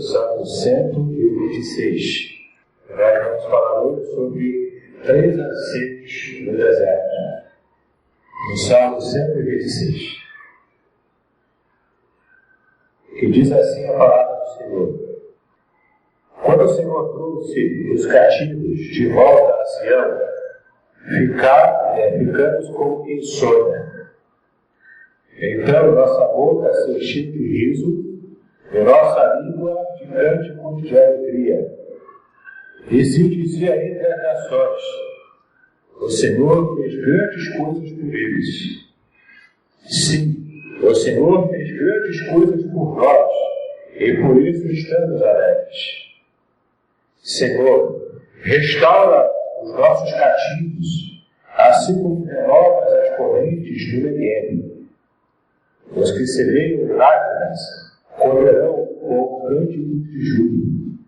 Salmo 126. Nós vamos falar hoje sobre 3 anseios no deserto. No Salmo 126. Que diz assim a palavra do Senhor: quando o Senhor trouxe os cativos de volta a Sião, ficamos como quem sonha. Então nossa boca se encheu de riso, e nossa língua de cânticos de alegria. E se dizia entre as nações: o Senhor fez grandes coisas por eles. Sim, o Senhor fez grandes coisas por nós, e por isso estamos alegres. Senhor, restaura os nossos cativos, assim como renovas as correntes do Negueb. Os que semeiam lágrimas colherão com cânticos de júbilo.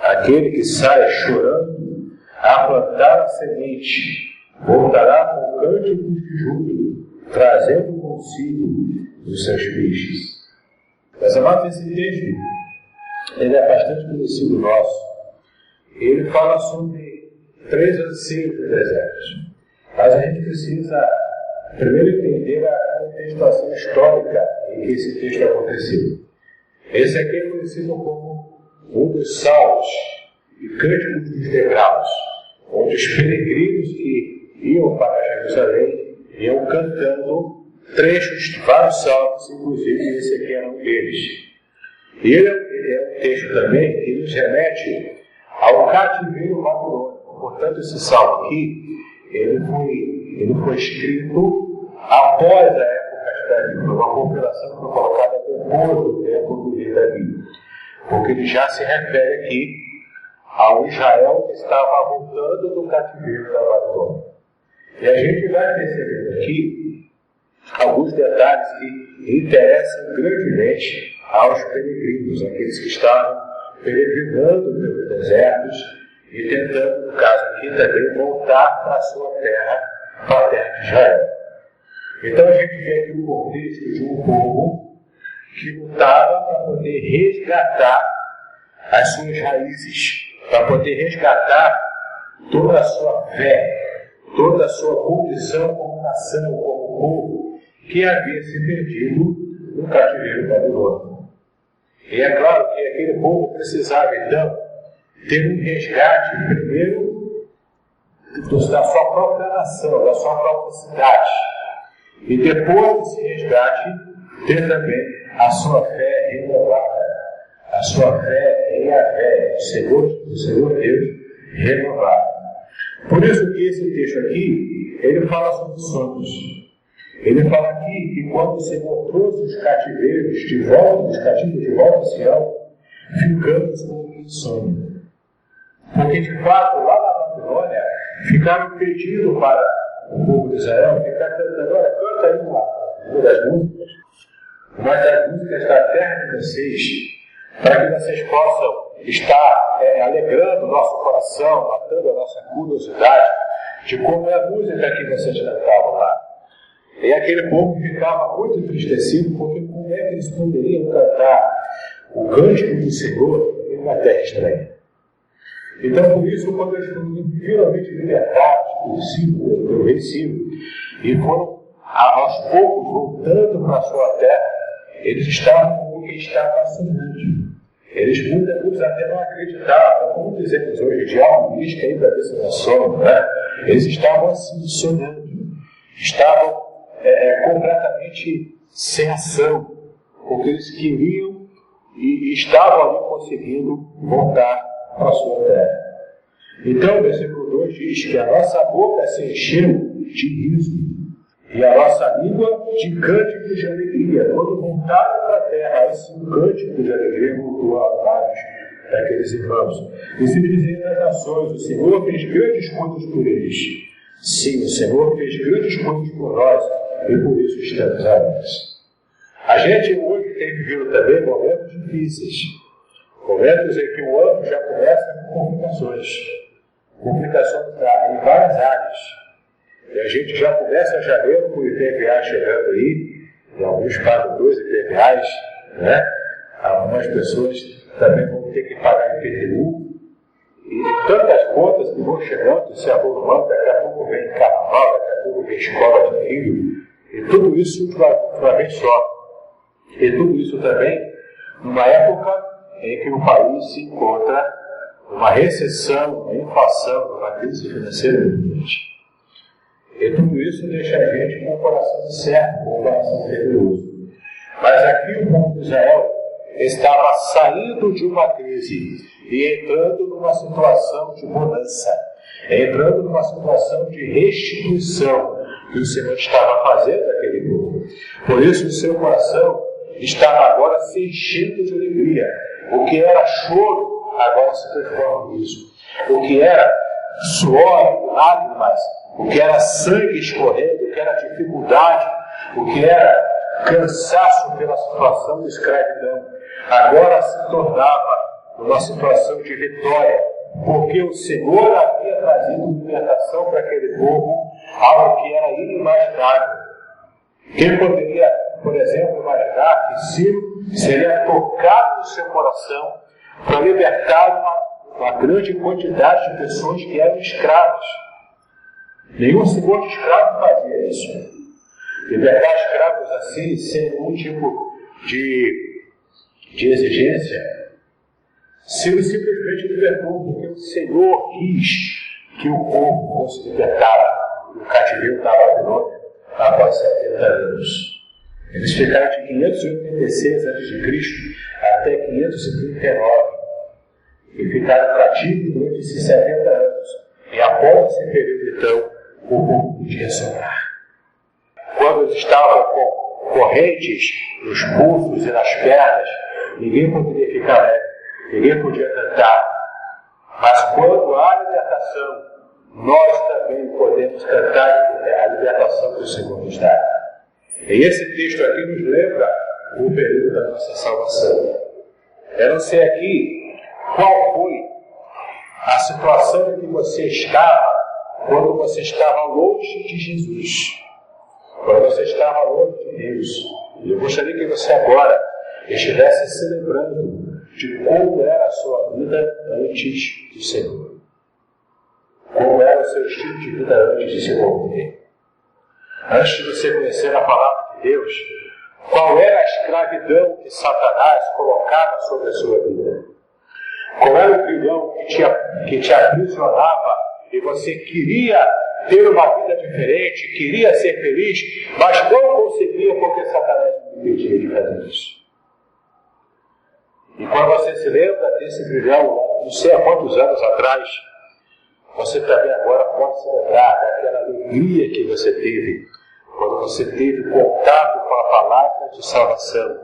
Aquele que sai chorando a plantar a semente voltará com cânticos de júbilo, trazendo consigo os seus peixes. Mas, amados, esse texto ele é bastante conhecido nosso. Ele fala sobre 3 anseios do deserto. Mas a gente precisa primeiro entender a contextuação histórica em que esse texto aconteceu. Esse aqui é conhecido como um dos salmos e cânticos dos degraus, onde os peregrinos que iam para Jerusalém iam cantando trechos de vários salmos, inclusive esse aqui era um deles. E ele é um texto também que nos remete ao cativeiro babilônico. Portanto, esse salmo aqui ele foi escrito após a época de Davi, uma compilação que foi colocada depois do tempo do rei Davi, porque ele já se refere aqui ao Israel que estava voltando do cativeiro da Babilônia. E a gente vai perceber aqui alguns detalhes que interessam grandemente aos peregrinos, aqueles que estavam peregrinando pelos desertos e tentando, no caso aqui também, voltar para a sua terra, para a terra de Israel. Então a gente vê aqui o contexto de um povo que lutava para poder resgatar as suas raízes, para poder resgatar toda a sua fé, toda a sua condição como nação, como povo, que havia se perdido no cativeiro babilônico. E é claro que aquele povo precisava, então, ter um resgate, primeiro, da sua própria nação, da sua própria cidade. E depois desse resgate, ter também a sua fé renovada, a sua fé em Yahvé, o Senhor Deus renovada. Por isso que esse texto aqui, ele fala sobre sonhos. Ele fala aqui que quando o Senhor trouxe os cativeiros de volta, os cativos de volta a Sião, ficamos como um sonho. Porque de fato, lá na Babilônia, ficaram pedindo para o povo de Israel ficar cantando: olha, canta aí uma das músicas, uma das músicas da terra de vocês, para que vocês possam estar alegrando o nosso coração, matando a nossa curiosidade de como é a música que vocês cantavam lá. E aquele povo ficava muito entristecido, porque como é que eles poderiam cantar o cântico do Senhor em uma terra estranha? Então, por isso, quando eles foram finalmente libertados pelo rei Ciro e foram aos poucos voltando para a sua terra, eles estavam como quem estava sonhando. Muitos até não acreditavam, como dizemos hoje, de algo místico aí para ver se não é sono, né? Eles estavam assim, sonhando, estavam completamente sem ação, porque eles queriam e estavam ali conseguindo voltar para a sua terra. Então, o versículo 2 diz que a nossa boca se encheu de riso e a nossa língua de cânticos de alegria. Quando voltaram para a terra, esse cântico de alegria voltou a vários daqueles irmãos. E se dizem nas nações: o Senhor fez grandes coisas por eles. Sim, o Senhor fez grandes coisas por nós e por isso estamos alegres. A gente hoje tem vivido também momentos difíceis. Momentos em que o ano já começa com complicações em várias áreas. E a gente já começa em janeiro com o IPVA chegando aí, e alguns pagam 2 IPVAs, né? Algumas pessoas também vão ter que pagar IPTU. E tantas contas que vão chegando, se arrumando, daqui a pouco vem carnaval, daqui a pouco vem escola de filho. E tudo isso de uma vez só. E tudo isso também numa época em que o país se encontra numa recessão, uma inflação, numa crise financeira iminente. E tudo isso deixa a gente com o coração certo, com o coração fervoroso. Mas aqui o povo de Israel estava saindo de uma crise e entrando numa situação de bonança, entrando numa situação de restituição que o Senhor estava fazendo àquele povo. Por isso o seu coração estava agora se enchendo de alegria. O que era choro agora se transforma nisso. O que era suor e lágrimas, o que era sangue escorrendo, o que era dificuldade, o que era cansaço pela situação de escravidão, agora se tornava uma situação de vitória, porque o Senhor havia trazido libertação para aquele povo, algo que era inimaginável. Quem poderia, por exemplo, imaginar que Ciro seria tocado no seu coração para libertar uma grande quantidade de pessoas que eram escravas? Nenhum senhor de escravo fazia isso. Libertar escravos assim, sem nenhum tipo de exigência. Ciro simplesmente libertou porque o Senhor quis que o povo fosse libertado do cativeiro da Babilônia após 70 anos. Eles ficaram de 586 a.C. até 539 e ficaram cativos durante esses 70 anos. E após esse período, então, o povo podia sobrar. Quando eles estavam com correntes nos pulsos e nas pernas, ninguém poderia ficar leve, ninguém podia cantar. Mas quando há libertação, nós também podemos cantar a libertação que o Senhor nos dá. E esse texto aqui nos lembra o período da nossa salvação. Eu não sei aqui qual foi a situação em que você estava quando você estava longe de Jesus, quando você estava longe de Deus. E eu gostaria que você agora estivesse se lembrando de como era a sua vida antes do Senhor. Como era o seu estilo de vida antes de se converter. Antes de você conhecer a palavra de Deus, qual era a escravidão que Satanás colocava sobre a sua vida? Qual era o grilhão que te aprisionava e você queria ter uma vida diferente, queria ser feliz, mas não conseguia porque Satanás não impedia de fazer isso? E quando você se lembra desse grilhão, não sei há quantos anos atrás, você também agora pode se lembrar daquela alegria que você teve quando você teve contato com a palavra de salvação.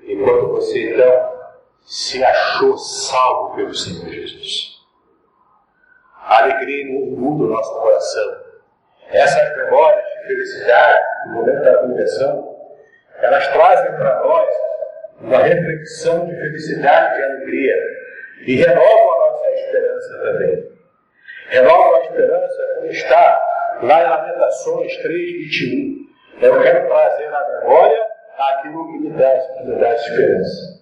E quando você então se achou salvo pelo Senhor Jesus. A alegria inunda o nosso coração. Essas memórias de felicidade, no momento da conversão, elas trazem para nós uma reflexão de felicidade e de alegria. E renovam a nossa esperança também. Renovam a esperança quando está lá em Lamentações 3:21. Eu quero trazer na memória aquilo que me dá esperança.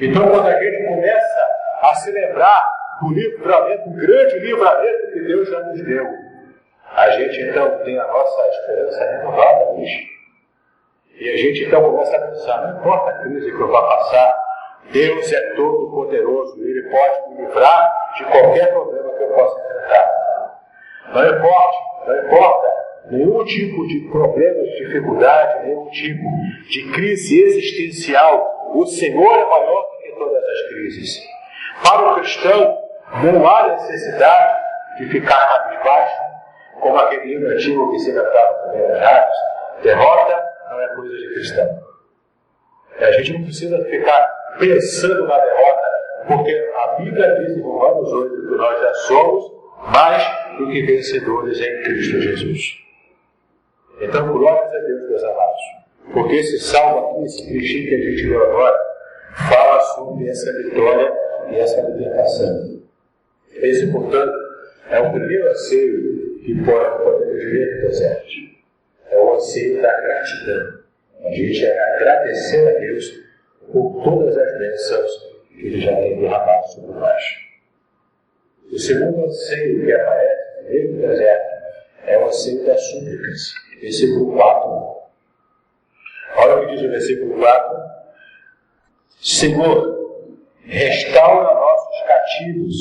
Então, quando a gente começa a se lembrar do livramento, o grande livramento que Deus já nos deu, a gente então tem a nossa esperança renovada hoje. E a gente então começa a pensar, não importa a crise que eu vá passar, Deus é todo poderoso, Ele pode me livrar de qualquer problema que eu possa enfrentar. Não importa nenhum tipo de problema, de dificuldade, nenhum tipo de crise existencial, o Senhor é maior do que todas as crises. Para o cristão, não há necessidade de ficar cabisbaixo, como aquele livro antigo que se cantava também nas rádios. Derrota não é coisa de cristão. A gente não precisa ficar pensando na derrota, porque a Bíblia diz em Romanos 8 que nós já somos mais do que vencedores em Cristo Jesus. Então, glórias a Deus, meus amados, porque esse salmo aqui, esse trechinho que a gente leu agora, fala sobre essa vitória e essa libertação. Esse, portanto, é o primeiro anseio que podemos ver no deserto. É o anseio da gratidão. A gente agradecer a Deus por todas as bênçãos que Ele já tem derramado sobre nós. O segundo anseio que aparece no meio do deserto é o anseio das súplicas. Versículo 4. Olha o que diz o versículo 4. Senhor, restaura nossos cativos,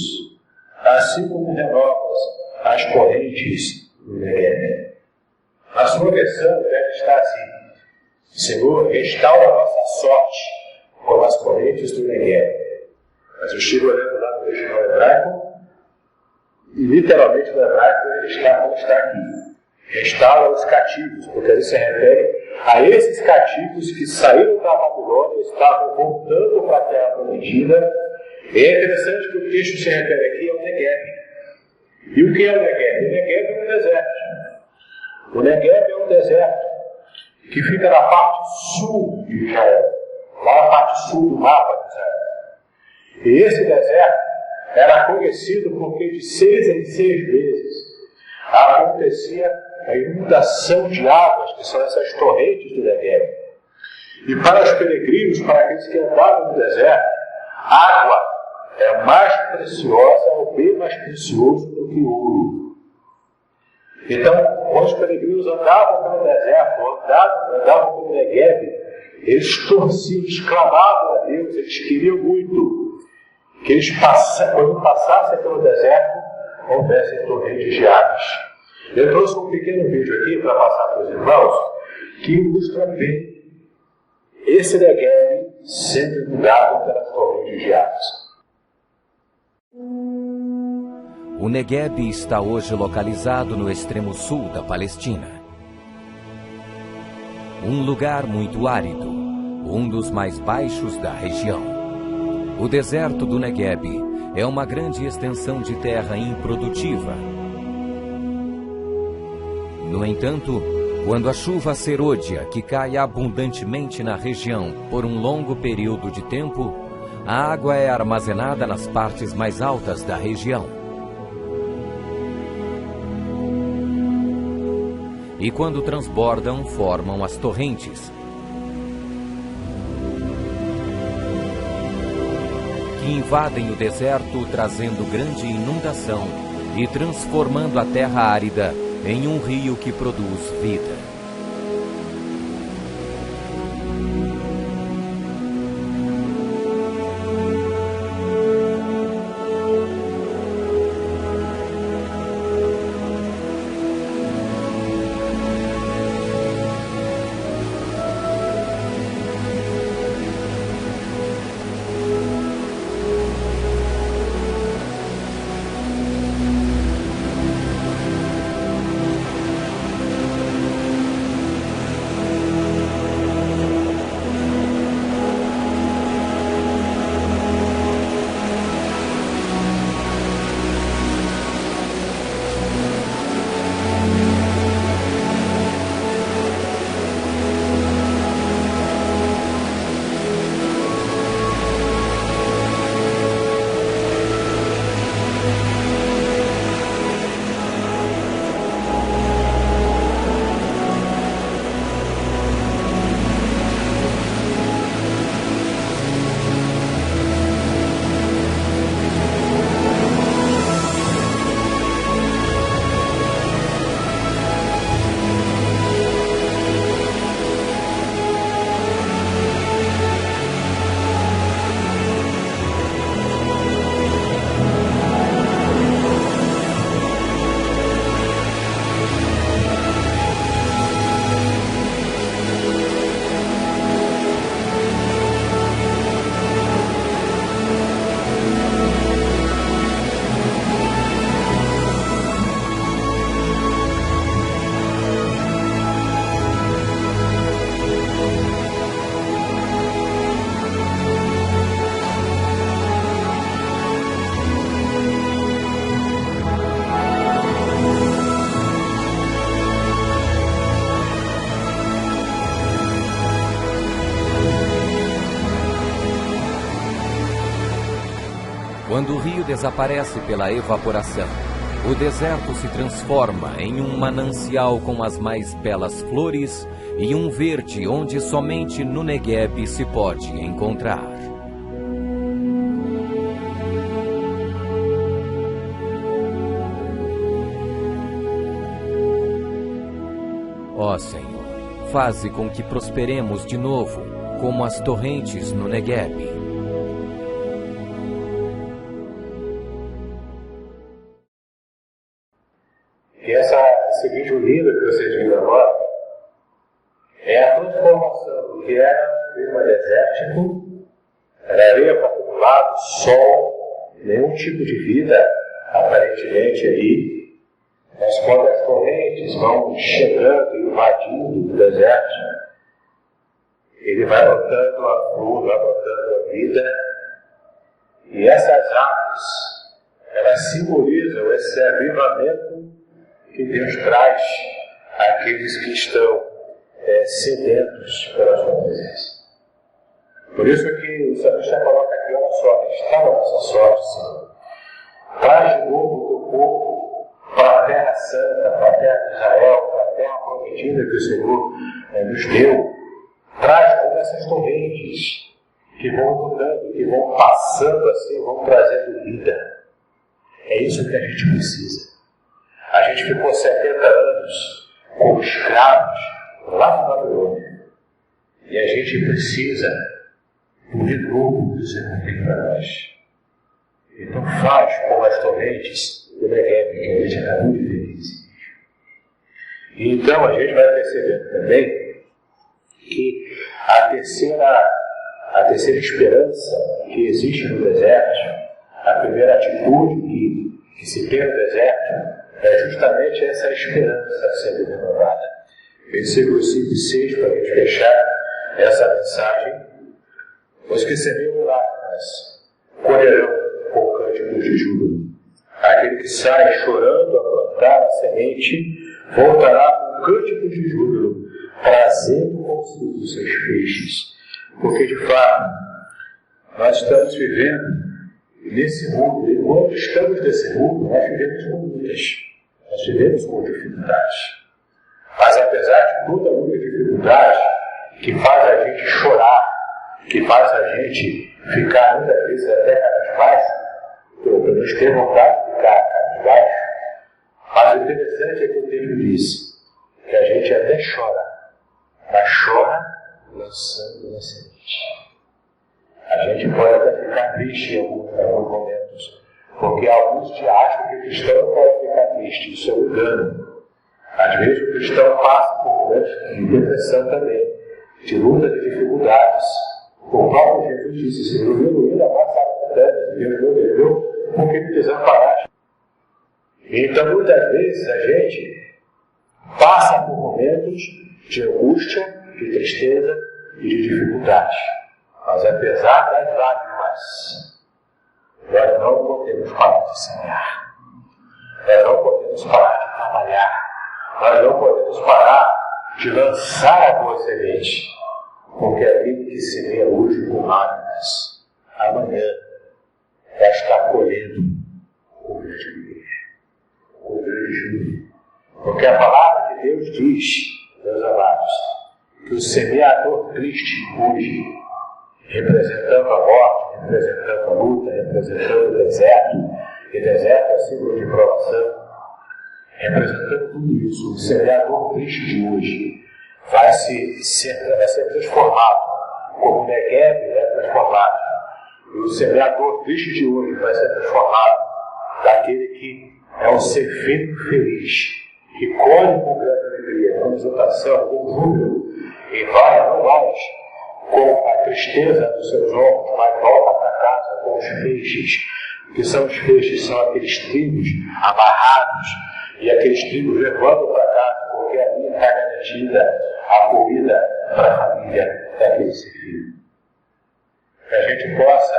assim como renovas as correntes do Negueb. A sua versão deve estar assim: Senhor, restaura a nossa sorte, como as correntes do Negueb. Mas eu estive olhando lá no original hebraico, e literalmente no hebraico ele está como está aqui. Restaura os cativos, porque ele se refere a esses cativos que saíram da Babilônia e estavam voltando para a terra prometida. E é interessante que o texto se refere aqui ao Negueb. E o que é o Negueb? O Negueb é um deserto. O Negueb é um deserto que fica na parte sul de Israel, lá na parte sul do mapa de Israel. E esse deserto era conhecido porque de 6 em 6 vezes acontecia a inundação de águas, que são essas torrentes do Negueb. E para os peregrinos, para aqueles que andavam no deserto, água é mais preciosa, ou bem mais precioso do que ouro. Então, quando os peregrinos andavam pelo deserto, andavam pelo Negueb, eles torciam, eles clamavam a Deus, eles queriam muito que eles quando passassem pelo deserto, houvessem torrentes de águas. Eu trouxe um pequeno vídeo aqui para passar para os irmãos, que ilustra bem esse Negueb sendo inundado pelas torrentes de águas. O Negueb está hoje localizado no extremo sul da Palestina. Um lugar muito árido, um dos mais baixos da região. O deserto do Negueb é uma grande extensão de terra improdutiva. No entanto, quando a chuva serôdia, que cai abundantemente na região por um longo período de tempo, a água é armazenada nas partes mais altas da região. E quando transbordam, formam as torrentes, que invadem o deserto, trazendo grande inundação e transformando a terra árida em um rio que produz vida. Quando o rio desaparece pela evaporação, o deserto se transforma em um manancial com as mais belas flores e um verde onde somente no Negueb se pode encontrar. Ó Senhor, faze com que prosperemos de novo, como as torrentes no Negueb. E esse vídeo lindo que vocês viram agora é a transformação do que era clima desértico, era areia para todo lado, sol, nenhum tipo de vida aparentemente ali. Mas quando as correntes vão chegando e invadindo o deserto, ele vai botando a flor, vai botando a vida. E essas águas, elas simbolizam esse avivamento que Deus traz àqueles que estão sedentos pela sua presença. Por isso que o salmista coloca aqui, olha só, está na nossa sorte, Senhor. Traz de novo o teu corpo para a terra santa, para a terra de Israel, para a terra prometida que o Senhor nos deu. Traz como essas torrentes que vão mudando, que vão passando assim, vão trazendo vida. É isso que a gente precisa. A gente ficou 70 anos como escravos lá na Babilônia. E a gente precisa do renovo que o Senhor tem para nós. Então faz como as torrentes do Negueb, que a gente acabou de ver nesse vídeo. E então a gente vai percebendo também que a terceira esperança que existe no deserto, a primeira atitude que se tem no deserto, é justamente essa esperança sendo renovada. Versículo 5 e 6, para a gente fechar essa mensagem. Os que semeiam lágrimas colherão com cânticos de júbilo. Aquele que sai chorando a plantar a semente voltará com cânticos de júbilo, trazendo consigo os seus feixes. Porque de fato nós estamos vivendo nesse mundo, e quando estamos nesse mundo, nós vivemos com lutas, nós vivemos com dificuldades. Mas apesar de toda muita dificuldade que faz a gente chorar, que faz a gente ficar muitas vezes até cabisbaixo, pelo menos ter vontade de ficar cabisbaixo, mas o interessante é que o texto diz que a gente até chora, mas chora lançando a semente. A gente pode até ficar triste em alguns momentos, porque alguns te acham que o cristão não pode ficar triste. Isso é um engano. Às vezes o cristão passa por momentos de depressão também, de luta, de dificuldades. O próprio Jesus disse: Senhor, meu ainda passava na terra, Deus meu bebeu, porque me desamparaste. Então muitas vezes a gente passa por momentos de angústia, de tristeza e de dificuldade. Mas apesar das lágrimas, nós não podemos parar de semear. Nós não podemos parar de trabalhar. Nós não podemos parar de lançar a boa semente. Porque aquele que semeia hoje com lágrimas, amanhã vai estar colhendo com grande alegria, com grande júbilo. Porque a palavra de Deus diz, meus amados, que o semeador triste hoje, representando a morte, representando a luta, representando o deserto, e deserto é símbolo de provação, representando tudo isso, o semeador triste de hoje vai ser transformado, como o Negueb é transformado, e o semeador triste de hoje vai ser transformado daquele que é um ser vivo feliz, que colhe com grande alegria, com exultação, com júbilo, e vai não mais com a tristeza dos seus ombros, mas volta para casa com os feixes, que são os feixes, são aqueles trigos amarrados, e aqueles trigos levando para casa, porque ali está garantida a comida para a família daquele ser vivo. Que a gente possa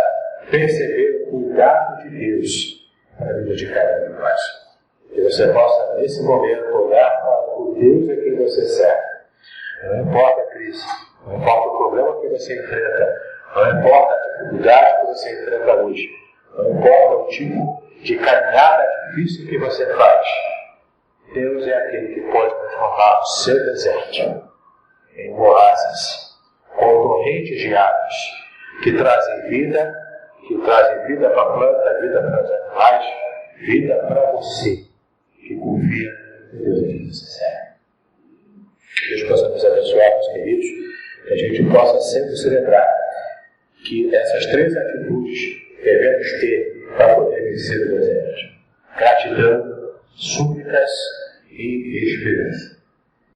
perceber o cuidado de Deus na vida de cada um de nós. Que você possa, nesse momento, olhar para o Deus a quem você serve. Não importa a crise, não importa o problema que você enfrenta, não importa a dificuldade que você enfrenta hoje, não importa o tipo de caminhada difícil que você faz, Deus é aquele que pode transformar o seu deserto em oásis, com torrentes de águas que trazem vida para a planta, vida para os animais, vida para você, que confia em Deus em que você serve. Deus possa nos abençoar, meus queridos, que a gente possa sempre se lembrar que essas 3 atitudes devemos ter para poder vencer o deserto: gratidão, súplicas e esperança.